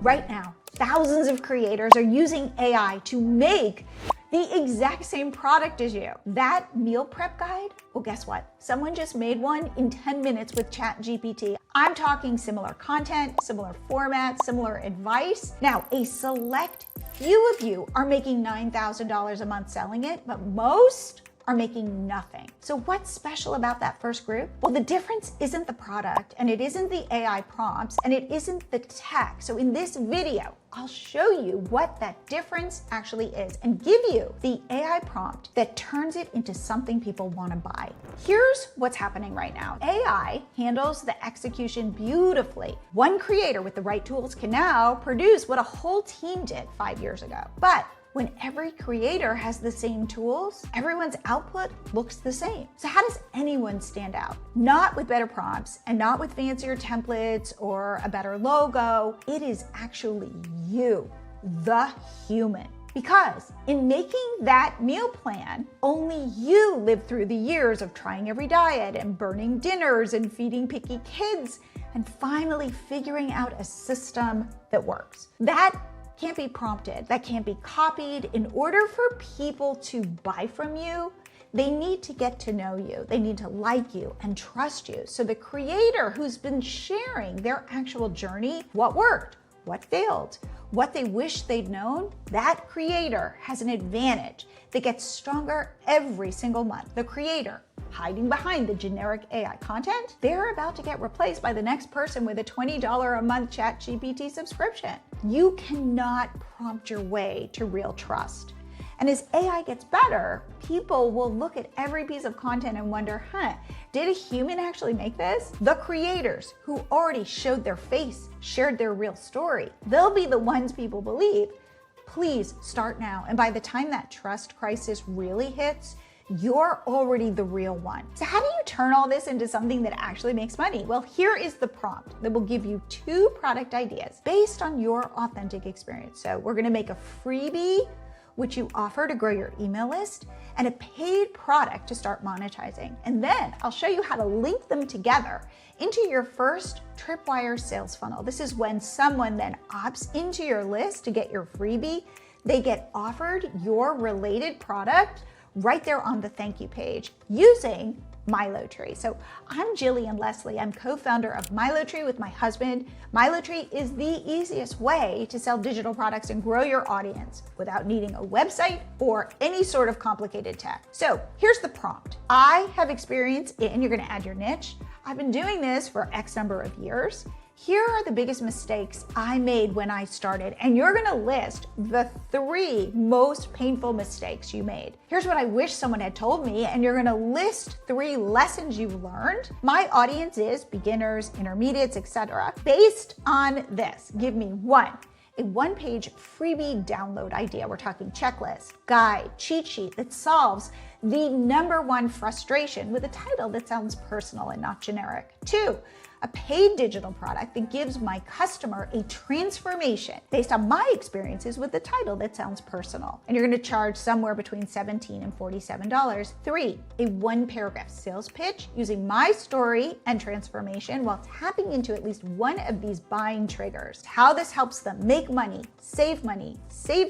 Right now, thousands of creators are using AI to make the exact same product as you. That meal prep guide? Well, guess what? Someone just made one in 10 minutes with ChatGPT. I'm talking similar content, similar formats, similar advice. Now, a select few of you are making $9,000 a month selling it, but most are making nothing. So what's special about that first group? Well, the difference isn't the product, and it isn't the AI prompts, and it isn't the tech. So in this video, I'll show you what that difference actually is and give you the AI prompt that turns it into something people want to buy. Here's what's happening right now. AI handles the execution beautifully. One creator with the right tools can now produce what a whole team did 5 years ago. But when every creator has the same tools, everyone's output looks the same. So how does anyone stand out? Not with better prompts and not with fancier templates or a better logo. It is actually you, the human. Because in making that meal plan, only you lived through the years of trying every diet and burning dinners and feeding picky kids and finally figuring out a system that works. That can't be prompted, that can't be copied. In order for people to buy from you, they need to get to know you. They need to like you and trust you. So the creator who's been sharing their actual journey, what worked, what failed, what they wish they'd known, that creator has an advantage that gets stronger every single month. The creator hiding behind the generic AI content, they're about to get replaced by the next person with a $20 a month ChatGPT subscription. You cannot prompt your way to real trust. And as AI gets better, people will look at every piece of content and wonder, did a human actually make this? The creators who already showed their face, shared their real story, they'll be the ones people believe. Please start now. And by the time that trust crisis really hits, you're already the real one. So how do you turn all this into something that actually makes money? Well, here is the prompt that will give you 2 product ideas based on your authentic experience. So we're gonna make a freebie, which you offer to grow your email list, and a paid product to start monetizing. And then I'll show you how to link them together into your first tripwire sales funnel. This is when someone then opts into your list to get your freebie. They get offered your related product right there on the thank you page using MiloTree. So I'm Jillian Leslie. I'm co-founder of MiloTree with my husband. MiloTree is the easiest way to sell digital products and grow your audience without needing a website or any sort of complicated tech. So here's the prompt. I have experience in, you're gonna add your niche. I've been doing this for X number of years. Here are the biggest mistakes I made when I started, and you're gonna list the 3 most painful mistakes you made. Here's what I wish someone had told me, and you're gonna list 3 lessons you've learned. My audience is beginners, intermediates, etc. Based on this, give me a 1-page freebie download idea. We're talking checklist, guide, cheat sheet that solves the #1 frustration with a title that sounds personal and not generic. 2, a paid digital product that gives my customer a transformation based on my experiences with the title that sounds personal. And you're gonna charge somewhere between $17 and $47. 3, a 1-paragraph sales pitch using my story and transformation while tapping into at least one of these buying triggers. How this helps them make money, save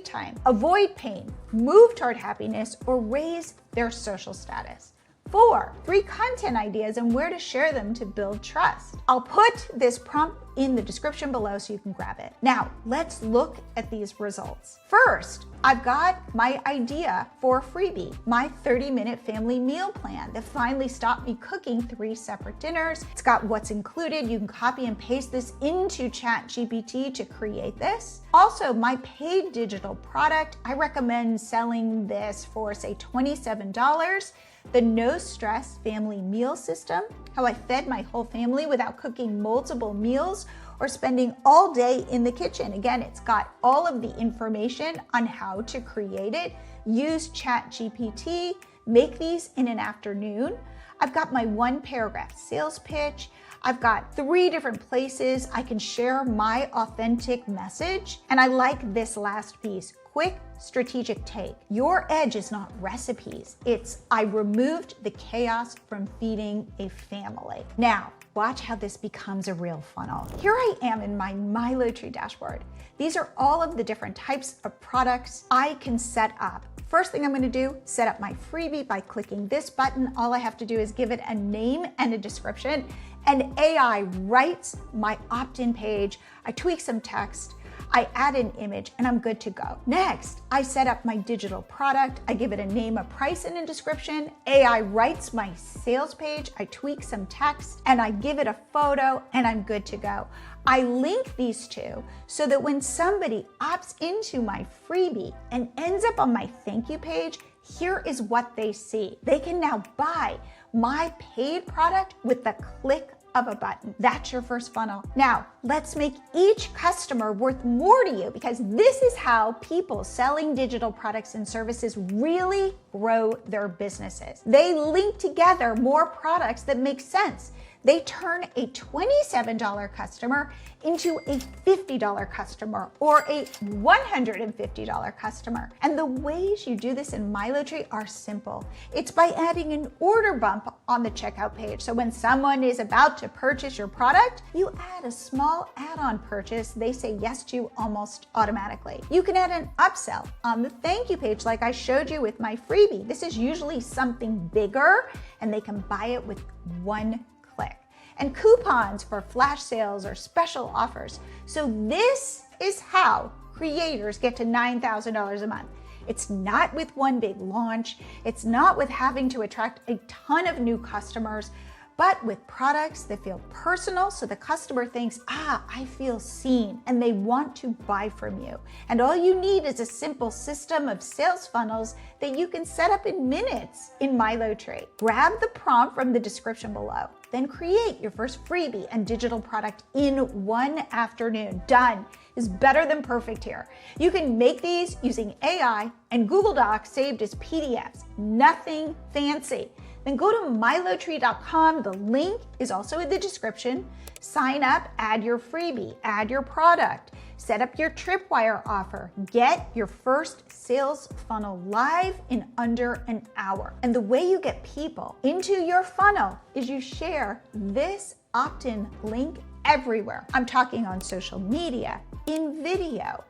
time, avoid pain, move toward happiness, or raise their social status. 4, 3 content ideas and where to share them to build trust. I'll put this prompt in the description below so you can grab it. Now, let's look at these results. First, I've got my idea for a freebie, my 30-minute family meal plan that finally stopped me cooking 3 separate dinners. It's got what's included. You can copy and paste this into ChatGPT to create this. Also, my paid digital product, I recommend selling this for, say, $27. The no stress family meal system, how I fed my whole family without cooking multiple meals or spending all day in the kitchen. Again, it's got all of the information on how to create it. Use ChatGPT, make these in an afternoon. I've got my 1-paragraph sales pitch. I've got 3 different places I can share my authentic message. And I like this last piece. Quick strategic take. Your edge is not recipes. It's I removed the chaos from feeding a family. Now, Watch how this becomes a real funnel. Here I am in my MiloTree dashboard. These are all of the different types of products I can set up. First thing I'm going to do, set up my freebie by clicking this button. All I have to do is give it a name and a description, and AI writes my opt-in page. I tweak some text, I add an image, and I'm good to go. Next, I set up my digital product. I give it a name, a price, and a description. AI writes my sales page. I tweak some text, and I give it a photo, and I'm good to go. I link these two so that when somebody opts into my freebie and ends up on my thank you page, here is what they see. They can now buy my paid product with the click of a button. That's your first funnel. Now, let's make each customer worth more to you, because this is how people selling digital products and services really grow their businesses. They link together more products that make sense. They turn a $27 customer into a $50 customer or a $150 customer. And the ways you do this in MiloTree are simple. It's by adding an order bump on the checkout page. So when someone is about to purchase your product, you add a small add-on purchase they say yes to almost automatically. You can add an upsell on the thank you page like I showed you with my freebie. This is usually something bigger and they can buy it with one click. And coupons for flash sales or special offers. So this is how creators get to $9,000 a month. It's not with one big launch. It's not with having to attract a ton of new customers, but with products that feel personal, so the customer thinks, I feel seen, and they want to buy from you. And all you need is a simple system of sales funnels that you can set up in minutes in MiloTree. Grab the prompt from the description below, then create your first freebie and digital product in one afternoon. Done is better than perfect here. You can make these using AI and Google Docs saved as PDFs. Nothing fancy. Then go to MiloTree.com. The link is also in the description. Sign up, add your freebie, add your product, set up your tripwire offer, get your first sales funnel live in under an hour. And the way you get people into your funnel is you share this opt-in link everywhere. I'm talking on social media, in video,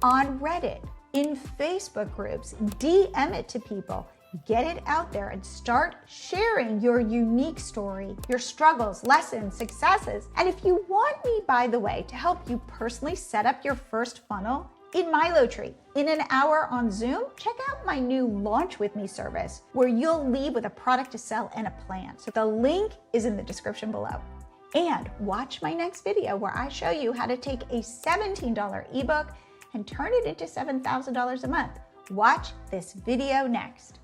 on Reddit, in Facebook groups. DM it to people. Get it out there and start sharing your unique story, your struggles, lessons, successes. And if you want me, by the way, to help you personally set up your first funnel in MiloTree in an hour on Zoom, check out my new Launch With Me service, where you'll leave with a product to sell and a plan. So the link is in the description below. And watch my next video where I show you how to take a $17 ebook and turn it into $7,000 a month. Watch this video next.